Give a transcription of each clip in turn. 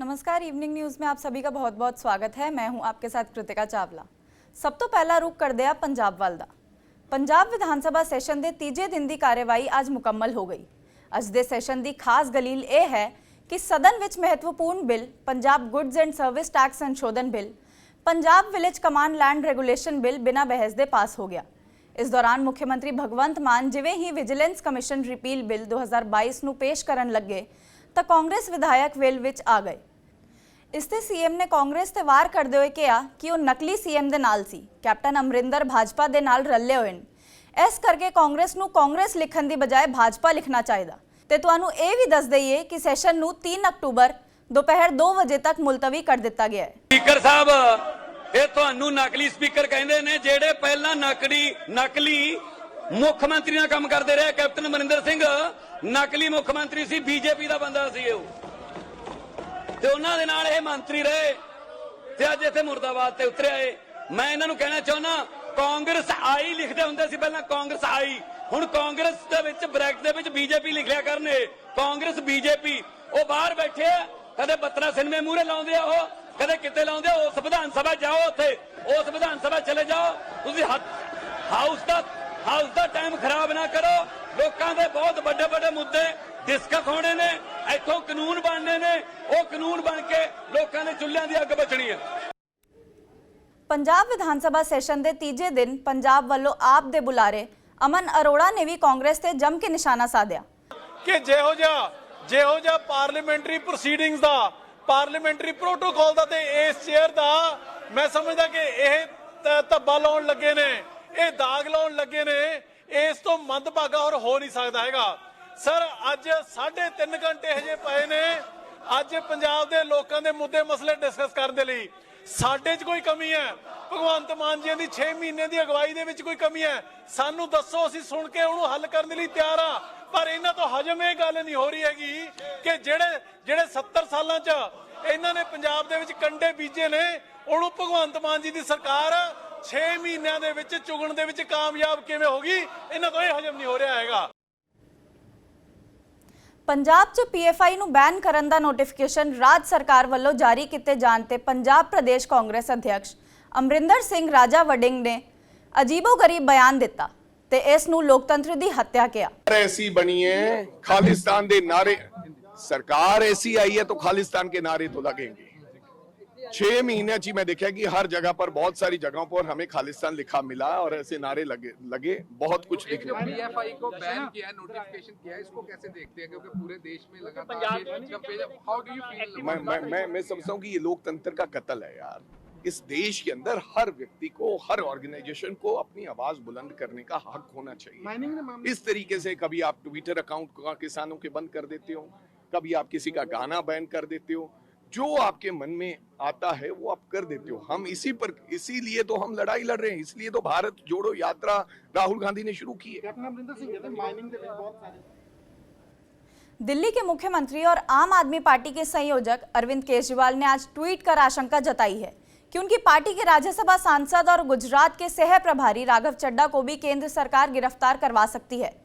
नमस्कार, evening news में आप सभी का बहुत बहुत स्वागत है। मैं हूं आपके साथ कृतिका चावला। सब तो पहला रुख करदे आ पंजाब वाल दा। पंजाब विधानसभा सैशन के तीजे दिन की कार्यवाही आज मुकम्मल हो गई। अज दे सैशन की खास गलील यह है कि सदन विच महत्वपूर्ण bill Punjab goods and service tax संशोधन bill, Punjab village command land regulation bill बिना बहस दे पास हो गया। इस दौरान मुख्यमंत्री भगवंत मान जिवें ही विजिलेंस कमिशन रिपील बिल 2022 नूं पेश करन लगे तो कांग्रेस विधायक वेल विच आ गए। इसते सीएम ने कांग्रेस ते वार करते हुए कहा कि वह नकली सीएम दे नाल सी, कैप्टन अमरिंदर भाजपा दे नाल रले हुए हैं। इस करके कांग्रेस नूं कांग्रेस लिखण दी बजाय भाजपा लिखना चाहिए। ते तुहानूं ये भी दस दईए कि सैशन नूं 3 अक्टूबर दोपहर 2 बजे तक मुलतवी कर दिता गया है। स्पीकर साहब, ये तुहानूं नकली स्पीकर कहंदे ने, जेड़े पहला नकली मुख्यमंत्री नाल काम करदे रहे। कैप्टन अमरिंदर सिंह नकली मुख्यमंत्री सी, बीजेपी दा बंदा सी ते उन्हां दे नाल ये मंत्री रहे ते अज इत्थे मुर्दाबाद ते उतरे आए। मैं इन्हां नूं कहना चाहुंदा, कांग्रेस आई लिखदे हुंदे सी पहलां, कांग्रेस आई, हुण कांग्रेस दे विच ब्रैकेट दे विच बीजेपी लिख लिया करने। कांग्रेस बीजेपी ओ बाहर बैठे आ, कदे 12 सिनेमे मूहरे लाउंदे आ, ओ कदे किते लाउंदे। उस विधान सभा जाओ, उत्थे उस विधान सभा चले जाओ। तुसीं हाउस दा टाइम खराब ना करो। लोकां दे बहुत बड़े बड़े मुद्दे डिस्कस होने ने, इत्थों कानून बनने ने, वो कानून बन के लोकां दे चुल्हिਆਂ दी अग बचनी है। पंजाब विधानसभा सैशन के तीजे दिन पंजाब वालों आप दे बुलारे अमन अरोड़ा ने भी कांग्रेस से जम के निशाना साधा कि ਜਿਹੋ ਜਿਹਾ पार्लीमेंटरी प्रोसीडिंग्स ਦਾ, पार्लीमेंटरी प्रोटोकॉल ਦਾ ਤੇ ਇਸ ਚੇਅਰ ਦਾ मैं समझदा कि ਇਹ ਧੱਬਾ ਲਾਉਣ ਲੱਗੇ ਨੇ, ਇਹ ਦਾਗ ਲਾਉਣ ਲੱਗੇ ਨੇ। ਇਸ ਤੋਂ ਮੰਦਭਾਗਾ ਹੋਰ ਹੋ ਨਹੀਂ ਸਕਦਾ ਹੈਗਾ। ਸਰ ਅੱਜ 3.5 ਘੰਟੇ ਹਜੇ ਪਏ ਨੇ ਅੱਜ ਪੰਜਾਬ ਦੇ ਲੋਕਾਂ ਦੇ ਮੁੱਦੇ ਮਸਲੇ ਡਿਸਕਸ ਕਰਨ ਦੇ ਲਈ। ਸਾਡੇ 'ਚ ਕੋਈ ਕਮੀ ਹੈ? ਭਗਵੰਤ ਮਾਨ ਜੀ ਦੀ 6 ਮਹੀਨੇ ਦੀ ਅਗਵਾਈ ਦੇ ਵਿੱਚ ਕੋਈ ਕਮੀ ਹੈ? ਸਾਨੂੰ ਦੱਸੋ, ਅਸੀਂ ਸੁਣ ਕੇ ਉਹਨੂੰ ਹੱਲ ਕਰਨ ਦੇ ਲਈ ਤਿਆਰ ਆ। ਪਰ ਇਹਨਾਂ ਤੋਂ ਹਜਮ ਇਹ ਗੱਲ ਨਹੀਂ ਹੋ ਰਹੀ ਹੈਗੀ ਕਿ ਜਿਹੜੇ 70 ਸਾਲਾਂ 'ਚ ਇਹਨਾਂ ਨੇ ਪੰਜਾਬ ਦੇ ਵਿੱਚ ਕੰਡੇ ਬੀਜੇ ਨੇ, ਉਹਨੂੰ ਭਗਵੰਤ ਮਾਨ ਜੀ ਦੀ ਸਰਕਾਰ 6 ਮਹੀਨਿਆਂ ਦੇ ਵਿੱਚ ਚੁਗਣ ਦੇ ਵਿੱਚ ਕਾਮਯਾਬ ਕਿਵੇਂ ਹੋਗੀ, ਇਹਨਾਂ ਤੋਂ ਇਹ ਹਜਮ ਨਹੀਂ ਹੋ ਰਿਹਾ ਹੈਗਾ। पंजाब च पीएफआई नूं बैन करन दा नोटिफिकेशन राज्य सरकार वालों जारी किए जाण ते पंजाब प्रदेश कांग्रेस अध्यक्ष अमरिंदर सिंह राजा वडिंग ने अजीबो-गरीब बयान दिता ते इस नूं लोकतंत्र दी हत्या किया। ऐसी बनी है, खालिस्तान दे नारे, सरकार ऐसी आई है तो खालिस्तान के नारे तो लगेंगे। 6 महीने ची मैं देखा कि हर जगह पर, बहुत सारी जगहों पर हमें खालिस्तान लिखा मिला और ऐसे नारे लगे बहुत कुछ लिखे। पीएफआई को बैन किया, नोटिफिकेशन किया, इसको कैसे देखते हैं? क्योंकि पूरे देश में लगातार हाउ डू यू फील? मैं समझता हूँ कि ये लोकतंत्र का कत्ल है यार। इस देश के अंदर हर व्यक्ति को, हर ऑर्गेनाइजेशन को अपनी आवाज बुलंद करने का हक होना चाहिए। इस तरीके से कभी आप ट्विटर अकाउंट किसानों के बंद कर देते हो, कभी आप किसी का गाना बैन कर देते हो, जो आपके मन में आता है वो आप कर देते हो। हम इसीलिए तो हम लड़ाई लड़ रहे हैं, इसलिए तो भारत जोड़ो यात्रा राहुल गांधी ने शुरू की है। दिल्ली के मुख्यमंत्री और आम आदमी पार्टी के संयोजक अरविंद केजरीवाल ने आज ट्वीट कर आशंका जताई है कि उनकी पार्टी के राज्यसभा सांसद और गुजरात के सह प्रभारी राघव चड्ढा को भी केंद्र सरकार गिरफ्तार करवा सकती है।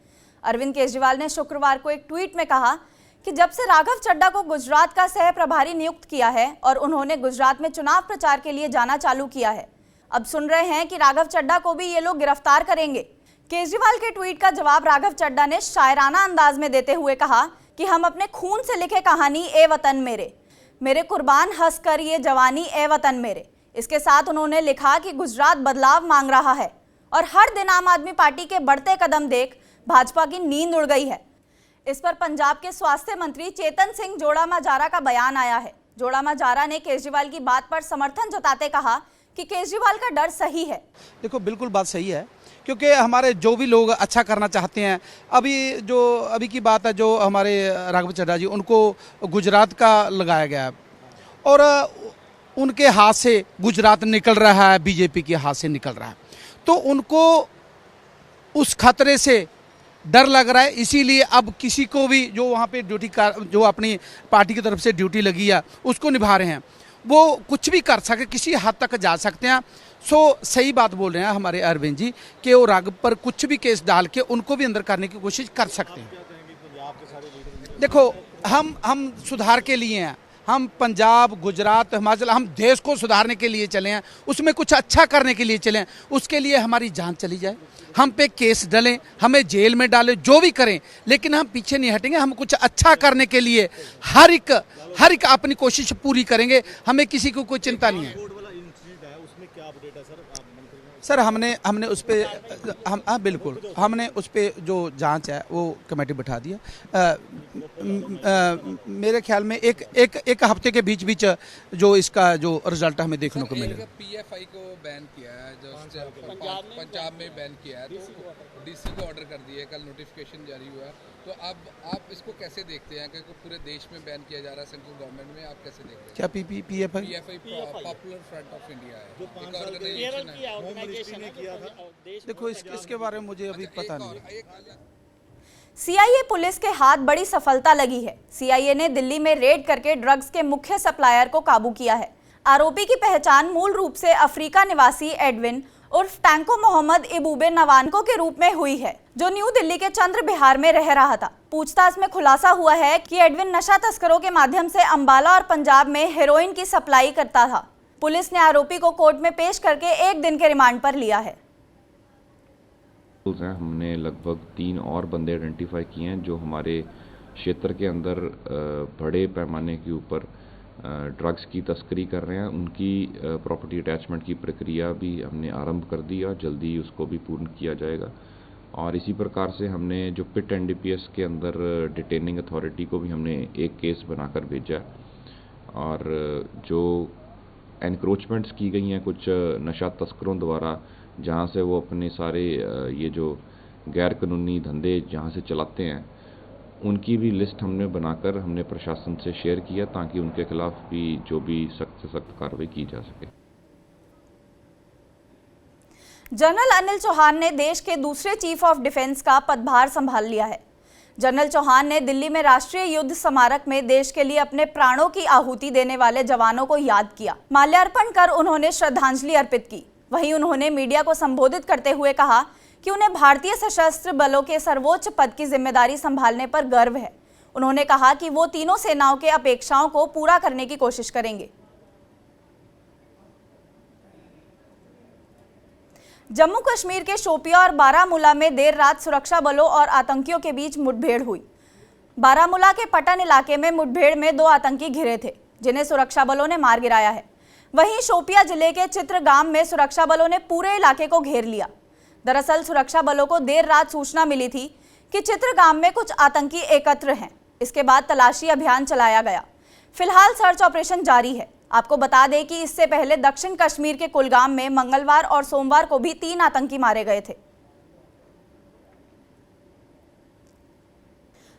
अरविंद केजरीवाल ने शुक्रवार को एक ट्वीट में कहा कि जब से राघव चड्ढा को गुजरात का सह प्रभारी नियुक्त किया है और उन्होंने गुजरात में चुनाव प्रचार के लिए जाना चालू किया है, अब सुन रहे हैं कि राघव चड्ढा को भी ये लोग गिरफ्तार करेंगे। केजरीवाल के ट्वीट का जवाब राघव चड्ढा ने शायराना अंदाज में देते हुए कहा कि हम अपने खून से लिखे कहानी ए वतन मेरे कुर्बान हंस कर ये जवानी ए वतन मेरे। इसके साथ उन्होंने लिखा कि गुजरात बदलाव मांग रहा है और हर दिन आम आदमी पार्टी के बढ़ते कदम देख भाजपा की नींद उड़ गई है। इस पर पंजाब के स्वास्थ्य मंत्री चेतन सिंह जोड़ा-माजरा का बयान आया है। जोड़ा-माजरा ने केजरीवाल की बात पर समर्थन जताते कहा कि केजरीवाल का डर सही है। देखो, बिल्कुल बात सही है, क्योंकि हमारे जो भी लोग अच्छा करना चाहते हैं, अभी की बात है, जो हमारे राघव चड्ढा जी, उनको गुजरात का लगाया गया है और उनके हाथ से गुजरात निकल रहा है, बीजेपी के हाथ से निकल रहा है, तो उनको उस खतरे से डर लग रहा है। इसीलिए अब किसी को भी जो वहाँ पे जो अपनी पार्टी की तरफ से ड्यूटी लगी है उसको निभा रहे हैं, वो कुछ भी कर सके, किसी हद तक जा सकते हैं। सो सही बात बोल रहे हैं हमारे अरविंद जी कि वो राघव पर कुछ भी केस डाल के उनको भी अंदर करने की कोशिश कर सकते हैं। देखो, हम सुधार के लिए हैं, हम पंजाब, गुजरात, हिमाचल, हम देश को सुधारने के लिए चले हैं, उसमें कुछ अच्छा करने के लिए चले हैं। उसके लिए हमारी जान चली जाए, हम पे केस डलें, हमें जेल में डालें, जो भी करें, लेकिन हम पीछे नहीं हटेंगे। हम कुछ अच्छा करने के लिए हर एक अपनी कोशिश पूरी करेंगे। हमें किसी को कोई चिंता नहीं है। सर हमने उस पर हाँ बिल्कुल, हमने उस पर जो जांच है वो कमेटी बिठा दिया। मेरे ख्याल में एक हफ्ते के बीच जो इसका जो रिजल्ट हमें देखने को मिलेगा। पीएफआई को बैन किया है, जो पंजाब में बैन किया है, तो डीसी को ऑर्डर कर दिया है, कल नोटिफिकेशन जारी हुआ है। तो अब आप इसको कैसे देखते हैं, क्योंकि पूरे देश में बैन किया जा रहा है सेंट्रल गवर्नमेंट में, आप कैसे देखते हैं? क्या PFI popular front of India है, एक ऑर्गेनाइजेशन है। देखो इसके बारे में मुझे अभी पता नहीं। सीआईए पुलिस के हाथ बड़ी सफलता लगी है। सीआईए ने दिल्ली में रेड करके ड्रग्स के मुख्य सप्लायर को काबू किया है। आरोपी की पहचान मूल रूप से अफ्रीका निवासी एडविन उर्फ टैंको मोहम्मद इबूबे नवानको के रूप में हुई है, जो न्यू दिल्ली के चंद्र बिहार में रह रहा था। पूछताछ में खुलासा हुआ है कि एडविन नशा तस्करों के माध्यम से अंबाला और पंजाब में हेरोइन की सप्लाई करता था। पुलिस ने आरोपी को कोर्ट में पेश करके 1 दिन के रिमांड पर लिया है। हमने लगभग 3 और बंदे आइडेंटिफाई किए हैं जो हमारे क्षेत्र के अंदर बड़े पैमाने के ऊपर ड्रग्स की तस्करी कर रहे हैं। उनकी प्रॉपर्टी अटैचमेंट की प्रक्रिया भी हमने आरंभ कर दी और जल्दी उसको भी पूर्ण किया जाएगा। और इसी प्रकार से हमने जो पिट एनडीपीएस के अंदर डिटेनिंग अथॉरिटी को भी हमने एक केस बनाकर भेजा। और जो एनक्रोचमेंट्स की गई हैं कुछ नशा तस्करों द्वारा, जहां से वो अपने सारे ये जो गैर कानूनी धंधे जहां से चलाते हैं, उनकी भी लिस्ट हमने बनाकर हमने प्रशासन से शेयर किया, ताकि उनके खिलाफ भी जो भी सख्त से सख्त कार्रवाई की जा सके। जनरल अनिल चौहान ने देश के दूसरे चीफ ऑफ डिफेंस का पदभार संभाल लिया है। जनरल चौहान ने दिल्ली में राष्ट्रीय युद्ध स्मारक में देश के लिए अपने प्राणों की आहुति देने वाले जवानों को याद किया। माल्यार्पण कर उन्होंने श्रद्धांजलि अर्पित की। वहीं उन्होंने मीडिया को संबोधित करते हुए कहा कि उन्हें भारतीय सशस्त्र बलों के सर्वोच्च पद की जिम्मेदारी संभालने पर गर्व है। उन्होंने कहा कि वो तीनों सेनाओं के अपेक्षाओं को पूरा करने की कोशिश करेंगे। जम्मू कश्मीर के शोपिया और बारामूला में देर रात सुरक्षा बलों और आतंकियों के बीच मुठभेड़ हुई। बारामूला के पटन इलाके में मुठभेड़ में 2 आतंकी घिरे थे, जिन्हें सुरक्षा बलों ने मार गिराया है। वहीं शोपिया जिले के चित्रगाम में सुरक्षा बलों ने पूरे इलाके को घेर लिया। दरअसल सुरक्षा बलों को देर रात सूचना मिली थी कि चित्रगाम में कुछ आतंकी एकत्र हैं। इसके बाद तलाशी अभियान चलाया गया। फिलहाल सर्च ऑपरेशन जारी है। आपको बता दें कि इससे पहले दक्षिण कश्मीर के कुलगाम में मंगलवार और सोमवार को भी 3 आतंकी मारे गए थे।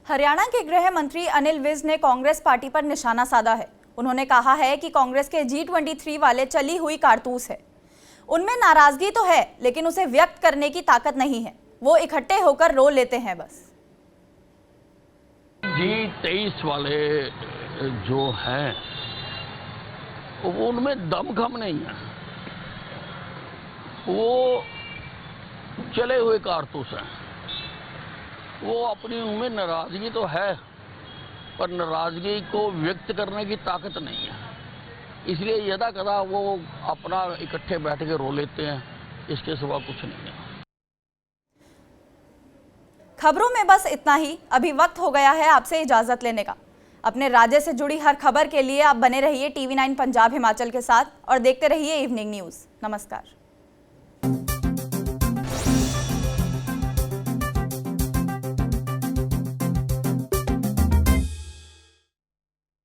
हरियाणा के गृह मंत्री अनिल विज ने कांग्रेस पार्टी पर निशाना साधा है। उन्होंने कहा है कि कांग्रेस के G23 वाले चली हुई कारतूस है। उनमें नाराजगी तो है, लेकिन उसे व्यक्त करने की ताकत नहीं है। वो इकट्ठे होकर रो लेते हैं बस। G23 वाले जो हैं, वो उनमें दमखम नहीं है, वो चले हुए कारतूस हैं। वो अपनी उनमें नाराजगी तो है, पर नाराजगी को व्यक्त करने की ताकत नहीं है। इसलिए यदा कदा वो अपना इकट्ठे बैठ के रो लेते हैं, इसके सिवा कुछ नहीं है। खबरों में बस इतना ही। अभी वक्त हो गया है आपसे इजाजत लेने का। अपने राज्य से जुड़ी हर खबर के लिए आप बने रहिए TV9 पंजाब हिमाचल के साथ और देखते रहिए इवनिंग न्यूज़। नमस्कार।